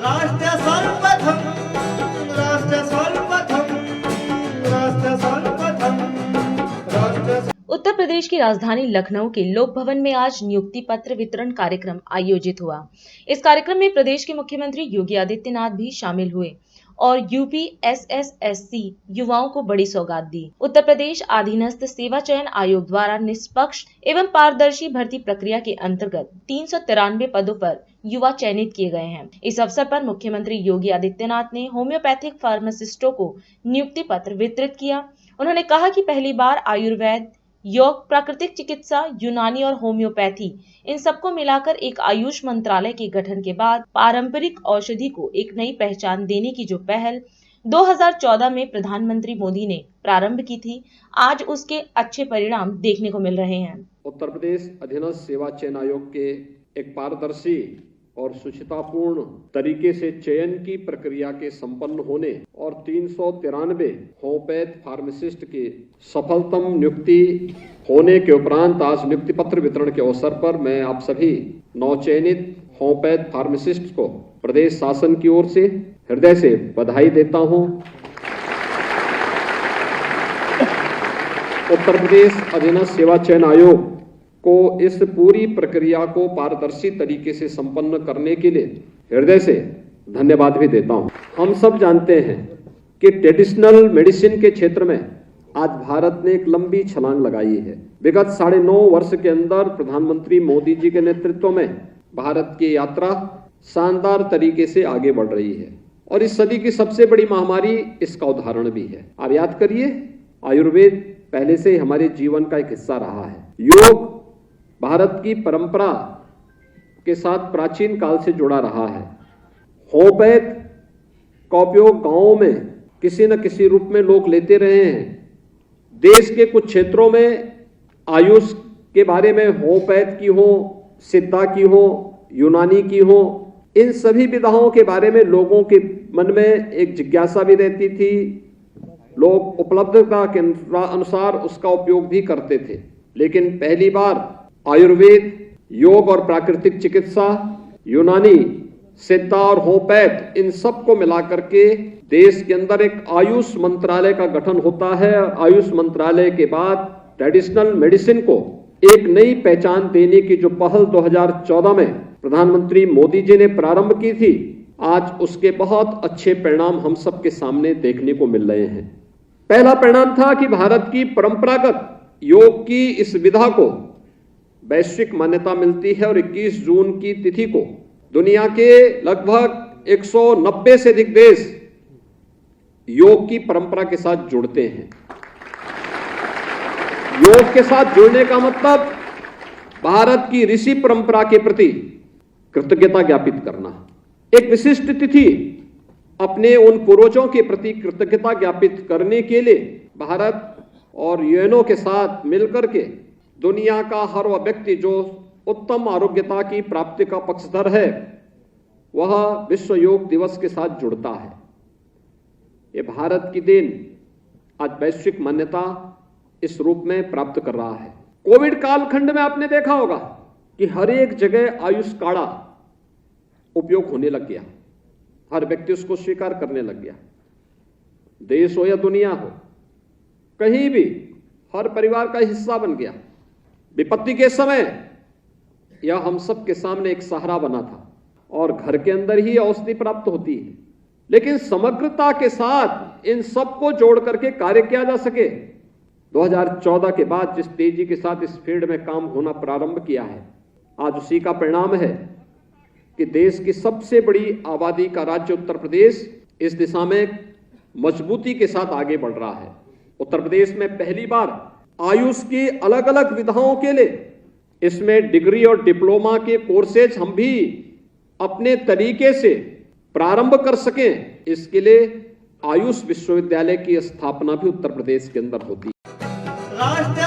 राष्ट्र सर्वप्रथम राष्ट्र सर्वप्रथम राष्ट्र सर्वप्रथम राष्ट्र। उत्तर प्रदेश की राजधानी लखनऊ के लोक भवन में आज नियुक्ति पत्र वितरण कार्यक्रम आयोजित हुआ। इस कार्यक्रम में प्रदेश के मुख्यमंत्री योगी आदित्यनाथ भी शामिल हुए और यूपी SSSC युवाओं को बड़ी सौगात दी। उत्तर प्रदेश अधीनस्थ सेवा चयन आयोग द्वारा निष्पक्ष एवं पारदर्शी भर्ती प्रक्रिया के अंतर्गत 393 पदों पर युवा चयनित किए गए हैं। इस अवसर पर मुख्यमंत्री योगी आदित्यनाथ ने होम्योपैथिक फार्मासिस्टों को नियुक्ति पत्र वितरित किया। उन्होंने कहा कि पहली बार आयुर्वेद, योग, प्राकृतिक चिकित्सा, यूनानी और होम्योपैथी इन सबको मिलाकर एक आयुष मंत्रालय के गठन के बाद पारंपरिक औषधि को एक नई पहचान देने की जो पहल 2014 में प्रधानमंत्री मोदी ने प्रारंभ की थी, आज उसके अच्छे परिणाम देखने को मिल रहे हैं। उत्तर प्रदेश अधीनस्थ सेवा चयन आयोग के एक पारदर्शी और सुचितापूर्ण तरीके से चयन की प्रक्रिया के संपन्न होने और 393 होम्योपैथ फार्मासिस्ट के सफलतम नियुक्ति होने के उपरांत आज नियुक्ति पत्र वितरण के अवसर पर मैं आप सभी नवचयनित होम्योपैथ फार्मासिस्ट को प्रदेश शासन की ओर से हृदय से बधाई देता हूं। उत्तर प्रदेश अधीनस्थ सेवा चयन आयोग को इस पूरी प्रक्रिया को पारदर्शी तरीके से संपन्न करने के लिए हृदय से धन्यवाद भी देता हूं। हम सब जानते हैं कि ट्रेडिशनल मेडिसिन के क्षेत्र में आज भारत ने एक लंबी छलांग लगाई है। विगत 9.5 वर्ष के अंदर प्रधानमंत्री मोदी जी के नेतृत्व में भारत की यात्रा शानदार तरीके से आगे बढ़ रही है और इस सदी की सबसे बड़ी महामारी इसका उदाहरण भी है। आप याद करिए, आयुर्वेद पहले से ही हमारे जीवन का एक हिस्सा रहा है। योग भारत की परंपरा के साथ प्राचीन काल से जुड़ा रहा है। होम्योपैथ का उपयोग गांवों में किसी न किसी रूप में लोग लेते रहे हैं। देश के कुछ क्षेत्रों में आयुष के बारे में होम्योपैथ की हो, सिद्धा की हो, यूनानी की हो, इन सभी विधाओं के बारे में लोगों के मन में एक जिज्ञासा भी रहती थी। लोग उपलब्धता के अनुसार उसका उपयोग भी करते थे। लेकिन पहली बार आयुर्वेद, योग और प्राकृतिक चिकित्सा, यूनानी, सिद्धा और होम्योपैथ इन सब को मिलाकर के देश के अंदर एक आयुष मंत्रालय का गठन होता है। आयुष मंत्रालय के बाद ट्रेडिशनल मेडिसिन को एक नई पहचान देने की जो पहल 2014 में प्रधानमंत्री मोदी जी ने प्रारंभ की थी, आज उसके बहुत अच्छे परिणाम हम सबके सामने देखने को मिल रहे हैं। पहला परिणाम था कि भारत की परंपरागत योग की इस विधा को वैश्विक मान्यता मिलती है और 21 जून की तिथि को दुनिया के लगभग 190 से अधिक देश योग की परंपरा के साथ जुड़ते हैं। योग के साथ जुड़ने का मतलब भारत की ऋषि परंपरा के प्रति कृतज्ञता ज्ञापित करना। एक विशिष्ट तिथि अपने उन पूर्वजों के प्रति कृतज्ञता ज्ञापित करने के लिए भारत और यूएनओ के साथ मिलकर के दुनिया का हर वह व्यक्ति जो उत्तम आरोग्यता की प्राप्ति का पक्षधर है, वह विश्व योग दिवस के साथ जुड़ता है। ये भारत की देन आज वैश्विक मान्यता इस रूप में प्राप्त कर रहा है। कोविड कालखंड में आपने देखा होगा कि हर एक जगह आयुष काढ़ा उपयोग होने लग गया। हर व्यक्ति उसको स्वीकार करने लग गया। देश हो या दुनिया हो, कहीं भी हर परिवार का हिस्सा बन गया। विपत्ति के समय यह हम सब के सामने एक सहारा बना था और घर के अंदर ही औषधि प्राप्त होती है। लेकिन समग्रता के साथ इन सबको जोड़ करके कार्य किया जा सके, 2014 के बाद जिस तेजी के साथ इस फील्ड में काम होना प्रारंभ किया है, आज उसी का परिणाम है कि देश की सबसे बड़ी आबादी का राज्य उत्तर प्रदेश इस दिशा में मजबूती के साथ आगे बढ़ रहा है। उत्तर प्रदेश में पहली बार आयुष की अलग अलग विधाओं के लिए इसमें डिग्री और डिप्लोमा के कोर्सेज हम भी अपने तरीके से प्रारंभ कर सकें, इसके लिए आयुष विश्वविद्यालय की स्थापना भी उत्तर प्रदेश के अंदर होती है। राष्ट्र